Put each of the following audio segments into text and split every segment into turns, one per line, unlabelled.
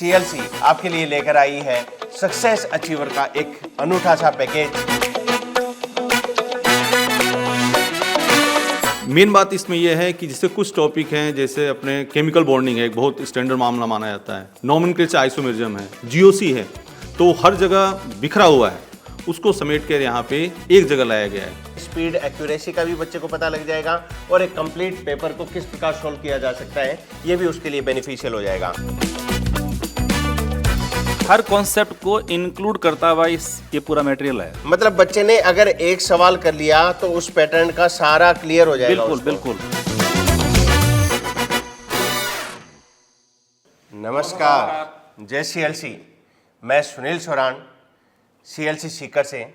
CLC आपके लिए लेकर आई है सक्सेस अचीवर का एक अनूठा सा पैकेज।
मेन बात इसमें यह है कि जैसे कुछ टॉपिक हैं, जैसे अपने केमिकल बॉन्डिंग है, एक बहुत स्टैंडर्ड मामला माना जाता है, नॉमेनक्लेचर आइसोमेरिज्म है, जीओसी है, तो हर जगह बिखरा हुआ है, उसको समेट कर यहाँ पे एक जगह लाया गया है।
स्पीड एक्यूरेसी का भी बच्चे को पता लग जाएगा और एक कंप्लीट पेपर को किस प्रकार सोल्व किया जा सकता है ये भी उसके लिए बेनिफिशियल हो जाएगा।
हर कॉन्सेप्ट को इंक्लूड करता हुआ ये पूरा मटेरियल है।
मतलब बच्चे ने अगर एक सवाल कर लिया तो उस पैटर्न का सारा क्लियर हो जाएगा।
बिल्कुल बिल्कुल।
नमस्कार, जय सीएलसी। मैं सुनील सोरान, सीएलसी सीकर से।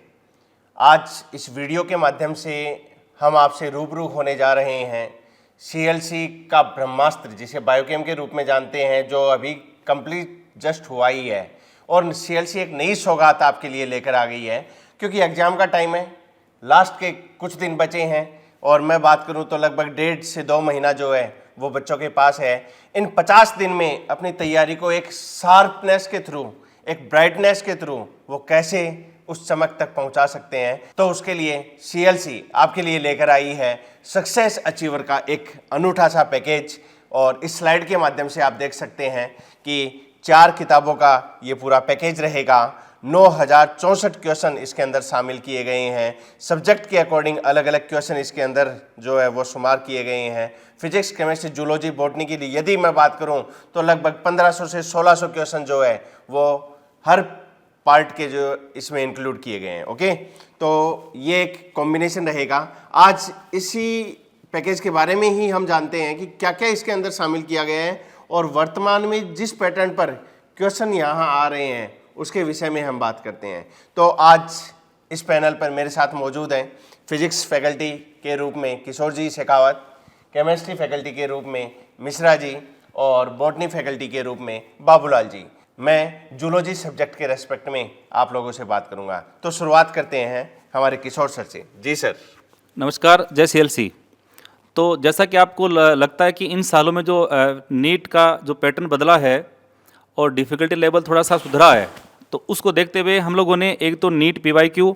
आज इस वीडियो के माध्यम से हम आपसे रूबरू होने जा रहे हैं सीएलसी का ब्रह्मास्त्र, जिसे बायोकेम के रूप में जानते हैं, जो अभी कंप्लीट जस्ट हुआ ही है। और सीएलसी एक नई सौगात आपके लिए लेकर आ गई है, क्योंकि एग्ज़ाम का टाइम है, लास्ट के कुछ दिन बचे हैं और मैं बात करूं तो लगभग 1.5 से 2 महीना जो है वो बच्चों के पास है। इन 50 दिन में अपनी तैयारी को एक शार्पनेस के थ्रू, एक ब्राइटनेस के थ्रू वो कैसे उस चमक तक पहुंचा सकते हैं, तो उसके लिए सीएलसी आपके लिए लेकर आई है सक्सेस अचीवर का एक अनूठा सा पैकेज। और इस स्लाइड के माध्यम से आप देख सकते हैं कि 4 किताबों का ये पूरा पैकेज रहेगा। 9064 क्वेश्चन इसके अंदर शामिल किए गए हैं। सब्जेक्ट के अकॉर्डिंग अलग अलग क्वेश्चन इसके अंदर जो है वो शुमार किए गए हैं। फिजिक्स, केमिस्ट्री, जूलॉजी, बॉटनी के लिए यदि मैं बात करूं तो लगभग 1500 से 1600 क्वेश्चन जो है वो हर पार्ट के जो इसमें इंक्लूड किए गए हैं। ओके, तो ये एक कॉम्बिनेशन रहेगा। आज इसी पैकेज के बारे में ही हम जानते हैं कि क्या क्या इसके अंदर शामिल किया गया है और वर्तमान में जिस पैटर्न पर क्वेश्चन यहाँ आ रहे हैं उसके विषय में हम बात करते हैं। तो आज इस पैनल पर मेरे साथ मौजूद हैं फिजिक्स फैकल्टी के रूप में किशोर जी शेखावत, केमिस्ट्री फैकल्टी के रूप में मिश्रा जी और बॉटनी फैकल्टी के रूप में बाबूलाल जी। मैं जूलॉजी सब्जेक्ट के रेस्पेक्ट में आप लोगों से बात करूंगा। तो शुरुआत करते हैं हमारे किशोर सर से। जी सर।
नमस्कार, जय सीएलसी। तो जैसा कि आपको लगता है कि इन सालों में जो नीट का जो पैटर्न बदला है और डिफ़िकल्टी लेवल थोड़ा सा सुधरा है, तो उसको देखते हुए हम लोगों ने एक तो नीट PYQ,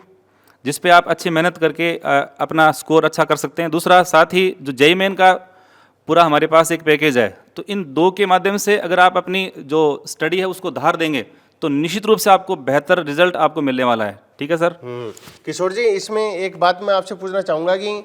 जिस पे आप अच्छी मेहनत करके अपना स्कोर अच्छा कर सकते हैं। दूसरा, साथ ही जो JEE मेन का पूरा हमारे पास एक पैकेज है। तो इन 2 के माध्यम से अगर आप अपनी जो स्टडी है उसको धार देंगे तो निश्चित रूप से आपको बेहतर रिजल्ट आपको मिलने वाला है। ठीक है सर।
किशोर जी, इसमें एक बात मैं आपसे पूछना चाहूँगा कि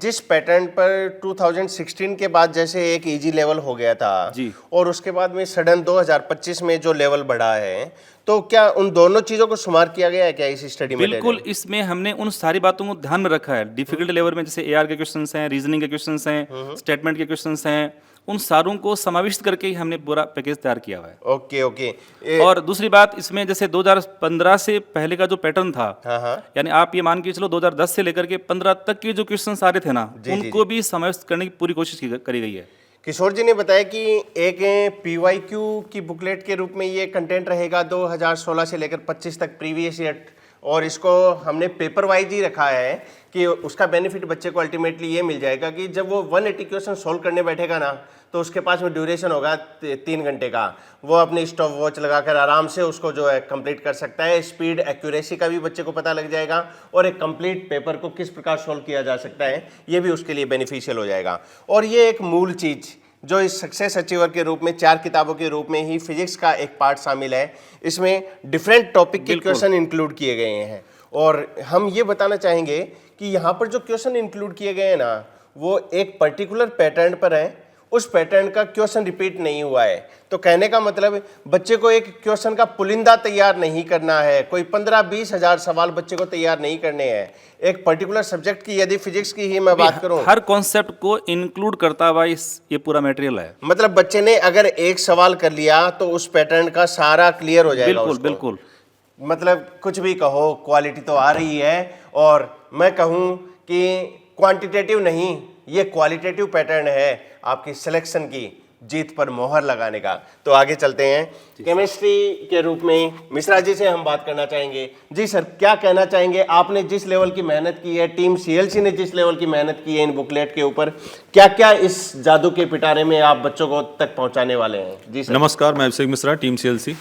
जिस पैटर्न पर 2016 के बाद जैसे एक इजी लेवल हो गया था
जी,
और उसके बाद में सडन 2025 में जो लेवल बढ़ा है, तो क्या उन दोनों चीज़ों को शुमार किया गया है क्या इस स्टडी में?
बिल्कुल। इसमें हमने उन सारी बातों को ध्यान में रखा है। डिफिकल्टी लेवल में जैसे AR के क्वेश्चंस हैं, रीजनिंग के क्वेश्चंस हैं, स्टेटमेंट के क्वेश्चंस हैं, उन सारों को समाविष्ट करके ही हमने पूरा पैकेज तैयार किया हुआ है।
Okay okay.
और दूसरी बात, इसमें जैसे 2015 से पहले का जो पैटर्न था, यानी आप ये मान के चलो 2010 से लेकर के 15 तक के जो क्वेश्चंस आ रहे थे ना, उनको भी समाविष्ट करने की पूरी कोशिश करी गई है।
किशोर जी ने बताया कि एक PYQ की बुकलेट के रूप में ये कंटेंट रहेगा 2016 से लेकर 25 तक प्रीवियस ईयर, और इसको हमने पेपर वाइज ही रखा है कि उसका बेनिफिट बच्चे को अल्टीमेटली ये मिल जाएगा कि जब वो 180 क्वेश्चन सोल्व करने बैठेगा ना, तो उसके पास में ड्यूरेशन होगा 3 घंटे का। वो अपनी स्टॉप वॉच लगाकर आराम से उसको जो है कंप्लीट कर सकता है। स्पीड एक्यूरेसी का भी बच्चे को पता लग जाएगा और एक कंप्लीट पेपर को किस प्रकार सोल्व किया जा सकता है ये भी उसके लिए बेनिफिशियल हो जाएगा। और ये एक मूल चीज़ जो इस सक्सेस अचीवर के रूप में 4 किताबों के रूप में ही फिजिक्स का एक पार्ट शामिल है, इसमें डिफरेंट टॉपिक के क्वेश्चन इंक्लूड किए गए हैं। और हम ये बताना चाहेंगे कि यहाँ पर जो क्वेश्चन इंक्लूड किए गए हैं ना, वो एक पर्टिकुलर पैटर्न पर है, उस पैटर्न का क्वेश्चन रिपीट नहीं हुआ है। तो कहने का मतलब बच्चे को एक क्वेश्चन का पुलिंदा तैयार नहीं करना है, कोई 15-20 हज़ार सवाल बच्चे को तैयार नहीं करने हैं। एक पर्टिकुलर सब्जेक्ट की, यदि फिजिक्स की ही मैं बात करूं,
हर कॉन्सेप्ट को इंक्लूड करता हुआ ये पूरा मटेरियल है।
मतलब बच्चे ने अगर एक सवाल कर लिया तो उस पैटर्न का सारा क्लियर हो जाएगा।
बिल्कुल बिल्कुल।
मतलब कुछ भी कहो, क्वालिटी तो आ रही है। और मैं कहूँ कि क्वांटिटेटिव नहीं, ये क्वालिटेटिव पैटर्न है आपकी सिलेक्शन की। जीत पर मोहर लगाने का। तो आगे चलते हैं, केमिस्ट्री के रूप में मिश्रा जी से हम बात करना चाहेंगे। जी सर, क्या कहना चाहेंगे, आपने जिस लेवल की मेहनत की है, टीम सीएलसी ने जिस लेवल की मेहनत की है इन बुकलेट के ऊपर, क्या क्या इस जादू के पिटारे में आप बच्चों को तक पहुंचाने वाले हैं? जी सर।
नमस्कार, मैं अभिषेक मिश्रा, टीम सीएलसी।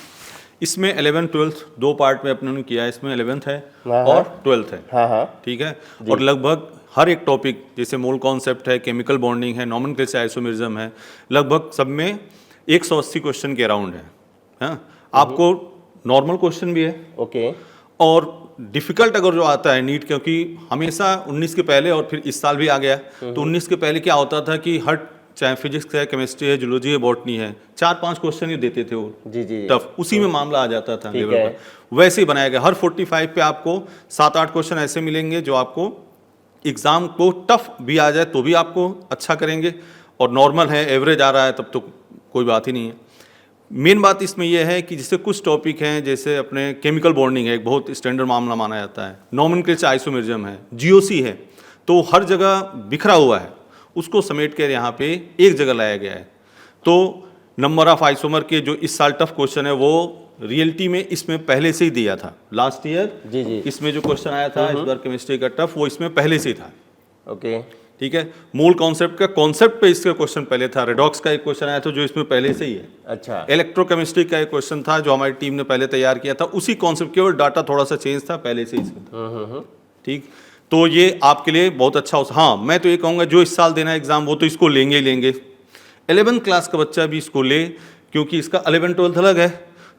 इसमें 11 12 दो पार्ट में अपने ने किया है। इसमें 11th है और 12th है।
हाँ हाँ,
ठीक है। और लगभग हर एक टॉपिक, जैसे मोल कॉन्सेप्ट है, केमिकल बॉन्डिंग है, नॉमेनक्लेचर आइसोमेरिज्म है, लगभग सब में 180 क्वेश्चन के अराउंड है। हाँ, आपको नॉर्मल क्वेश्चन भी है
ओके,
और डिफिकल्ट अगर जो आता है नीट, क्योंकि हमेशा 19 के पहले और फिर इस साल भी आ गया, तो 19 के पहले क्या होता था कि हर, चाहे फिजिक्स है, केमिस्ट्री है, जूलॉजी है, बॉटनी है, 4-5 क्वेश्चन ही देते थे वो
जी जी,
टफ, उसी में मामला आ जाता था लेवल
है।
पर। वैसे ही बनाया गया, हर 45 पे आपको 7-8 क्वेश्चन ऐसे मिलेंगे जो आपको एग्जाम को टफ भी आ जाए तो भी आपको अच्छा करेंगे, और नॉर्मल है, एवरेज आ रहा है तब तो कोई बात ही नहीं है। मेन बात इसमें यह है कि जैसे कुछ टॉपिक हैं, जैसे अपने केमिकल बॉन्डिंग है, एक बहुत स्टैंडर्ड मामला माना जाता है, नॉमेनक्लेचर आइसोमेरिज्म है, जीओसी है, तो हर जगह बिखरा हुआ है, उसको समेट कर यहाँ पे एक जगह लाया गया है। तो नंबर ऑफ आइसोमर के जो इस साल टफ क्वेश्चन है वो रियलिटी में इसमें पहले से ही दिया था। लास्ट ईयर
जी जी,
इसमें जो क्वेश्चन आया था इस बार केमिस्ट्री का टफ, वो इसमें पहले से ही था।
ओके,
ठीक है। मूल कॉन्सेप्ट का कॉन्सेप्ट पे इसका क्वेश्चन पहले था। रेडॉक्स का एक क्वेश्चन आया था जो इसमें पहले से ही है।
अच्छा,
इलेक्ट्रोकेमिस्ट्री का एक क्वेश्चन था जो हमारी टीम ने पहले तैयार किया था, उसी कॉन्सेप्ट, केवल डाटा थोड़ा सा चेंज था, पहले से ही इसमें था। ठीक, तो ये आपके लिए बहुत अच्छा हो। हाँ, मैं तो ये कहूँगा जो इस साल देना एग्जाम वो तो इसको लेंगे ही लेंगे। 11th क्लास का बच्चा भी इसको ले, क्योंकि इसका 11 12 अलग है,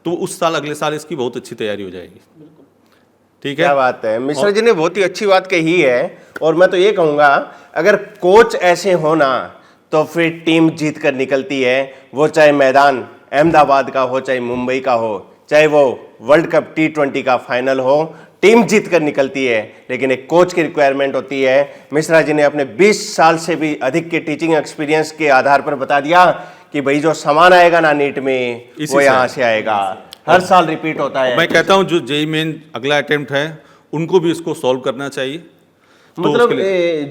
तो उस साल अगले साल इसकी बहुत अच्छी तैयारी हो जाएगी। ठीक है,
क्या बात है, मिश्रा जी ने बहुत ही अच्छी बात कही है। और मैं तो ये कहूँगा, अगर कोच ऐसे हो ना तो फिर टीम जीत कर निकलती है। वो चाहे मैदान अहमदाबाद का हो, चाहे मुंबई का हो, चाहे वो वर्ल्ड कप T20 का फाइनल हो, टीम जीत कर निकलती है। लेकिन एक कोच की रिक्वायरमेंट होती है। मिश्रा जी ने अपने 20 साल से भी अधिक के टीचिंग एक्सपीरियंस के आधार पर बता दिया कि भाई जो सामान आएगा ना नीट में, वो यहाँ से आएगा, हर साल रिपीट होता है।
मैं कहता हूँ जो जेईई मेन अगला अटेम्प्ट है उनको भी इसको सॉल्व करना चाहिए।
मतलब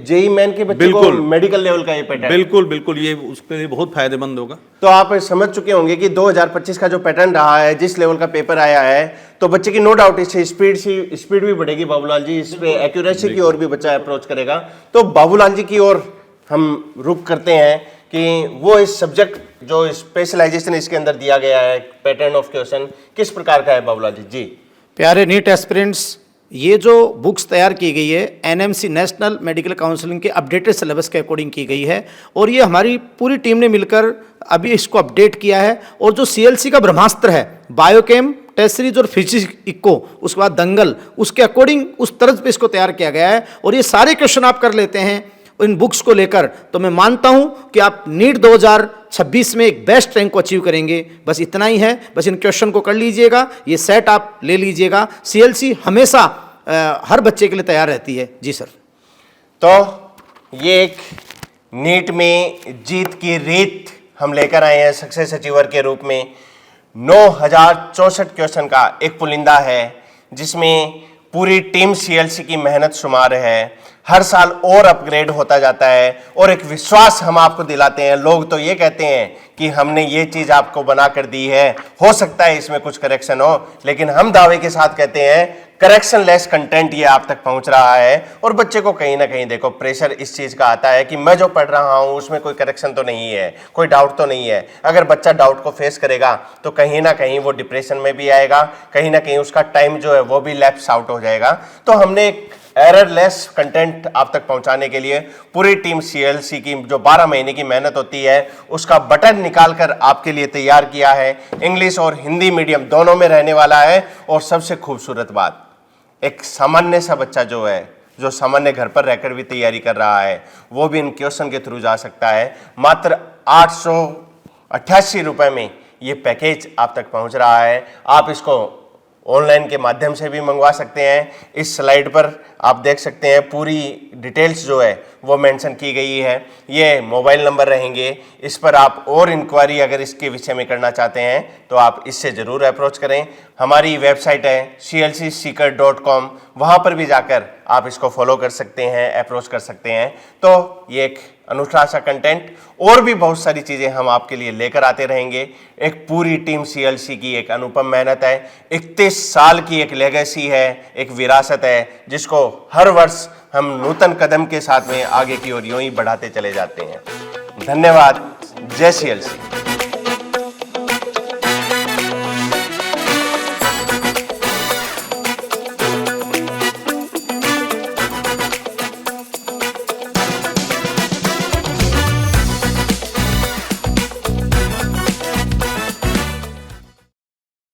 जेईई मेन के बच्चों को मेडिकल लेवल का ये पैटर्न,
बिल्कुल बिल्कुल, ये उसके लिए बहुत फायदेमंद होगा।
तो आप समझ चुके होंगे कि 2025 का जो पैटर्न रहा है, जिस लेवल का पेपर आया है, तो बच्चे की नो डाउट इससे स्पीड भी बढ़ेगी। बाबूलाल जी, इस पे एक्यूरेसी की ओर भी बच्चा अप्रोच करेगा। तो बाबूलाल जी की ओर हम रुक करते हैं कि वो इस सब्जेक्ट जो स्पेशलाइजेशन इसके अंदर दिया गया है, पैटर्न ऑफ क्वेश्चन किस प्रकार का है बाबूलाल जी? जी,
प्यारे नीट एस्पिरेंट्स, ये जो बुक्स तैयार की गई है एनएमसी नेशनल मेडिकल काउंसिलिंग के अपडेटेड सिलेबस के अकॉर्डिंग की गई है, और ये हमारी पूरी टीम ने मिलकर अभी इसको अपडेट किया है। और जो सीएलसी का ब्रह्मास्त्र है, बायोकेम, टेस्ट सीरीज और फिजिक्स इको, उसके बाद दंगल, उसके अकॉर्डिंग उस तर्ज पे इसको तैयार किया गया है। और ये सारे क्वेश्चन आप कर लेते हैं इन बुक्स को लेकर, तो मैं मानता हूं कि आप नीट 2026 में एक बेस्ट रैंक को अचीव करेंगे। बस इतना ही है, बस इन क्वेश्चन को कर लीजिएगा, ये सेट आप ले लीजिएगा। सीएलसी हमेशा हर बच्चे के लिए तैयार रहती है। जी सर।
तो ये एक नीट में जीत की रीत हम लेकर आए हैं सक्सेस अचीवर के रूप में। 9064 क्वेश्चन का एक पुलिंदा है, जिसमें पूरी टीम सीएलसी की मेहनत शुमार है। हर साल और अपग्रेड होता जाता है, और एक विश्वास हम आपको दिलाते हैं। लोग तो ये कहते हैं कि हमने ये चीज़ आपको बना कर दी है, हो सकता है इसमें कुछ करेक्शन हो, लेकिन हम दावे के साथ कहते हैं करेक्शन लेस कंटेंट ये आप तक पहुंच रहा है। और बच्चे को कहीं ना कहीं देखो प्रेशर इस चीज़ का आता है कि मैं जो पढ़ रहा हूं उसमें कोई करेक्शन तो नहीं है, कोई डाउट तो नहीं है। अगर बच्चा डाउट को फेस करेगा तो कहीं ना कहीं वो डिप्रेशन में भी आएगा, कहीं ना कहीं उसका टाइम जो है वो भी लैप्स आउट हो जाएगा। तो हमने एक एररलेस कंटेंट आप तक पहुंचाने के लिए पूरी टीम सीएलसी की जो 12 महीने की मेहनत होती है उसका बटन निकालकर आपके लिए तैयार किया है। इंग्लिश और हिंदी मीडियम दोनों में रहने वाला है। और सबसे खूबसूरत बात, एक सामान्य सा बच्चा जो है, जो सामान्य घर पर रहकर भी तैयारी कर रहा है, वो भी इन क्वेश्चन के थ्रू जा सकता है। मात्र 888 रुपए में ये पैकेज आप तक पहुंच रहा है। आप इसको ऑनलाइन के माध्यम से भी मंगवा सकते हैं। इस स्लाइड पर आप देख सकते हैं पूरी डिटेल्स जो है वो मेंशन की गई है। ये मोबाइल नंबर रहेंगे, इस पर आप और इंक्वायरी अगर इसके विषय में करना चाहते हैं तो आप इससे ज़रूर अप्रोच करें। हमारी वेबसाइट है clcseeker.com, वहाँ पर भी जाकर आप इसको फॉलो कर सकते हैं, अप्रोच कर सकते हैं। तो ये एक अनुशासन कंटेंट और भी बहुत सारी चीज़ें हम आपके लिए लेकर आते रहेंगे। एक पूरी टीम सीएलसी की एक अनुपम मेहनत है, 31 साल की एक लेगेसी है, एक विरासत है, जिसको हर वर्ष हम नूतन कदम के साथ में आगे की ओर यूं ही बढ़ाते चले जाते हैं। धन्यवाद। जय सीएलसी।